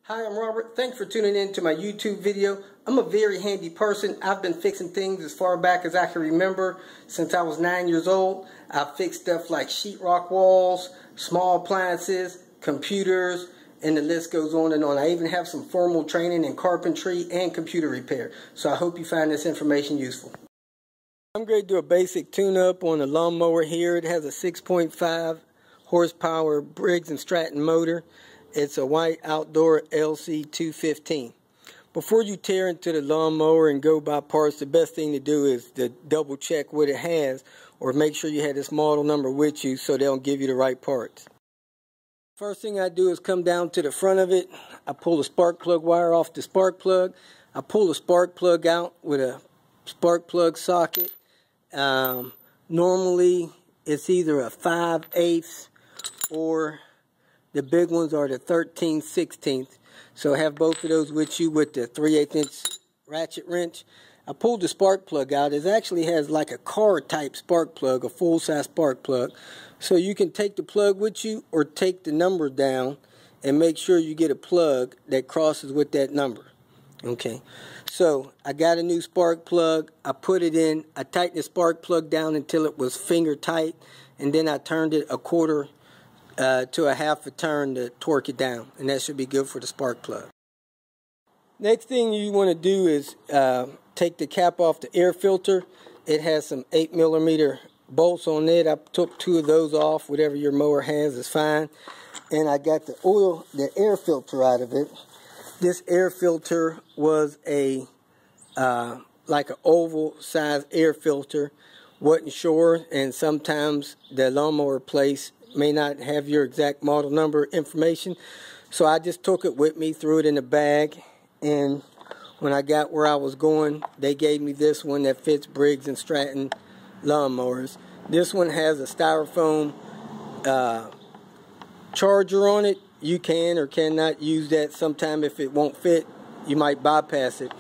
Hi, I'm Robert. Thanks for tuning in to my YouTube video. I'm a very handy person. I've been fixing things as far back as I can remember. Since I was 9 years old, I've fixed stuff like sheetrock walls, small appliances, computers, and the list goes on and on. I even have some formal training in carpentry and computer repair. So I hope you find this information useful. I'm going to do a basic tune-up on the lawnmower here. It has a 6.5 horsepower Briggs & Stratton motor. It's a white outdoor LC 215. Before you tear into the lawnmower and go buy parts, the best thing to do is to double check what it has, or make sure you have this model number with you so they'll give you the right parts. First thing I do is come down to the front of it. I pull the spark plug wire off the spark plug. I pull the spark plug out with a spark plug socket. Normally it's either a 5/8 or the big ones are the 13/16. So have both of those with you with the 3/8 inch ratchet wrench. I pulled the spark plug out. It actually has like a car type spark plug, a full size spark plug. So you can take the plug with you or take the number down and make sure you get a plug that crosses with that number. Okay, so I got a new spark plug. I put it in. I tightened the spark plug down until it was finger tight, and then I turned it a quarter to a half a turn to torque it down, and that should be good for the spark plug. Next thing you want to do is take the cap off the air filter. It has some 8mm bolts on it. I took 2 of those off. Whatever your mower has is fine. And I got the air filter out of it. This air filter was a like an oval size air filter. Wasn't sure, and sometimes the lawnmower place may not have your exact model number information, so I just took it with me, threw it in a bag, and when I got where I was going, they gave me this one that fits Briggs & Stratton lawnmowers. This one has a styrofoam charger on it. You can or cannot use that. Sometime if it won't fit, you might bypass it,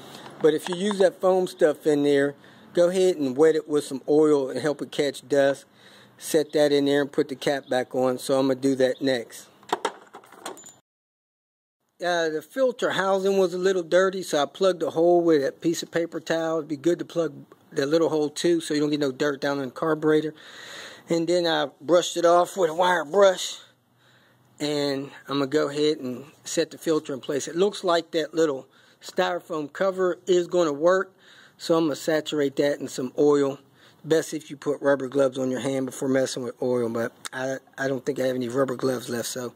but if you use that foam stuff in there, go ahead and wet it with some oil and help it catch dust. Set that in there and put the cap back on, so I'm going to do that next. The filter housing was a little dirty, so I plugged a hole with a piece of paper towel. It'd be good to plug the little hole too, so you don't get no dirt down in the carburetor. And then I brushed it off with a wire brush, and I'm going to go ahead and set the filter in place. It looks like that little styrofoam cover is going to work, so I'm going to saturate that in some oil. Best if you put rubber gloves on your hand before messing with oil, but I don't think I have any rubber gloves left, so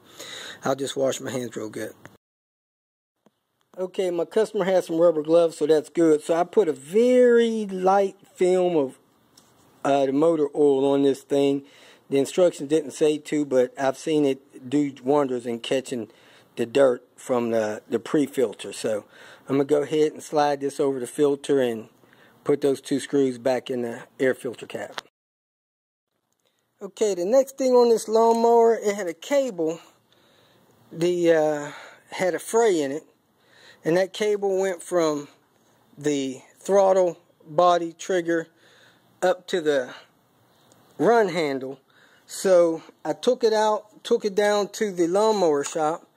I'll just wash my hands real good. Okay, my customer has some rubber gloves, so that's good. So I put a very light film of the motor oil on this thing. The instructions didn't say to, but I've seen it do wonders in catching the dirt from the pre-filter. So I'm going to go ahead and slide this over the filter and put those 2 screws back in the air filter cap. Okay, the next thing on this lawnmower, it had a cable. Had a fray in it, and that cable went from the throttle body trigger up to the run handle. So I took it out, took it down to the lawnmower shop,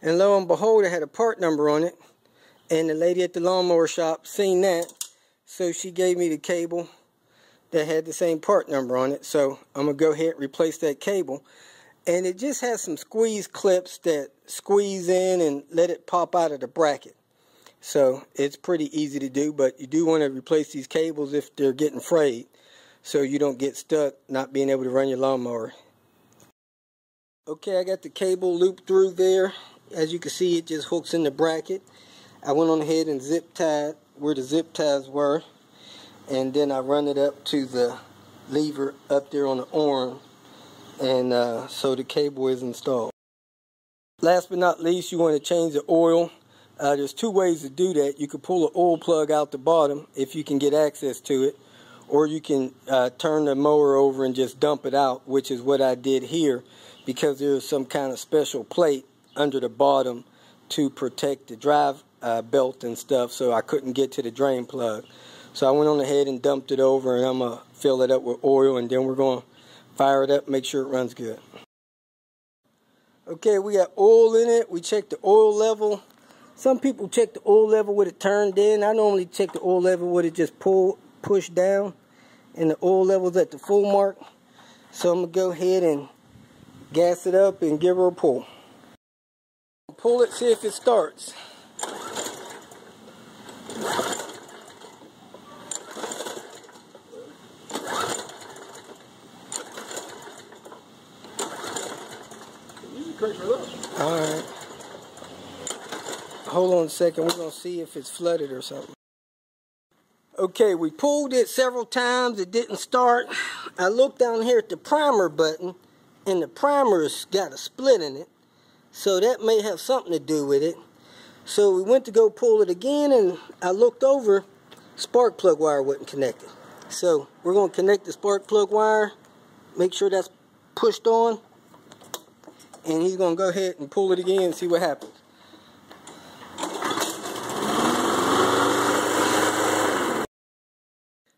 and lo and behold, it had a part number on it. And the lady at the lawnmower shop seen that, so she gave me the cable that had the same part number on it. So I'm going to go ahead and replace that cable. And it just has some squeeze clips that squeeze in and let it pop out of the bracket. So it's pretty easy to do, but you do want to replace these cables if they're getting frayed, so you don't get stuck not being able to run your lawnmower. Okay, I got the cable looped through there. As you can see, it just hooks in the bracket. I went on ahead and zip tied where the zip ties were, and then I run it up to the lever up there on the arm, and so the cable is installed. Last but not least, you want to change the oil. There's 2 ways to do that. You can pull the oil plug out the bottom if you can get access to it, or you can turn the mower over and just dump it out, which is what I did here, because there's some kind of special plate under the bottom to protect the drive belt and stuff, so I couldn't get to the drain plug. So I went on ahead and dumped it over, and I'm going to fill it up with oil, and then we're going to fire it up, make sure it runs good. Okay, we got oil in it. We checked the oil level. Some people check the oil level with it turned in. I normally check the oil level with it just push down, and the oil level's at the full mark. So I'm going to go ahead and gas it up and give her a pull. Pull it, see if it starts. Alright. Hold on a second, we're going to see if it's flooded or something. Okay, we pulled it several times, it didn't start. I looked down here at the primer button, and the primer's got a split in it. So that may have something to do with it. So we went to go pull it again, and I looked over, spark plug wire wasn't connected. So we're going to connect the spark plug wire, make sure that's pushed on, and he's going to go ahead and pull it again and see what happens.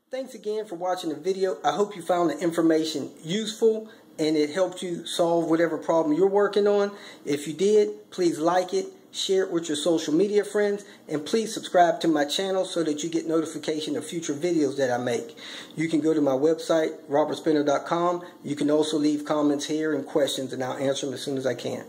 Thanks again for watching the video. I hope you found the information useful and it helped you solve whatever problem you're working on. If you did, please like it, share it with your social media friends, and please subscribe to my channel so that you get notification of future videos that I make. You can go to my website, robertspinner.com. You can also leave comments here and questions, and I'll answer them as soon as I can.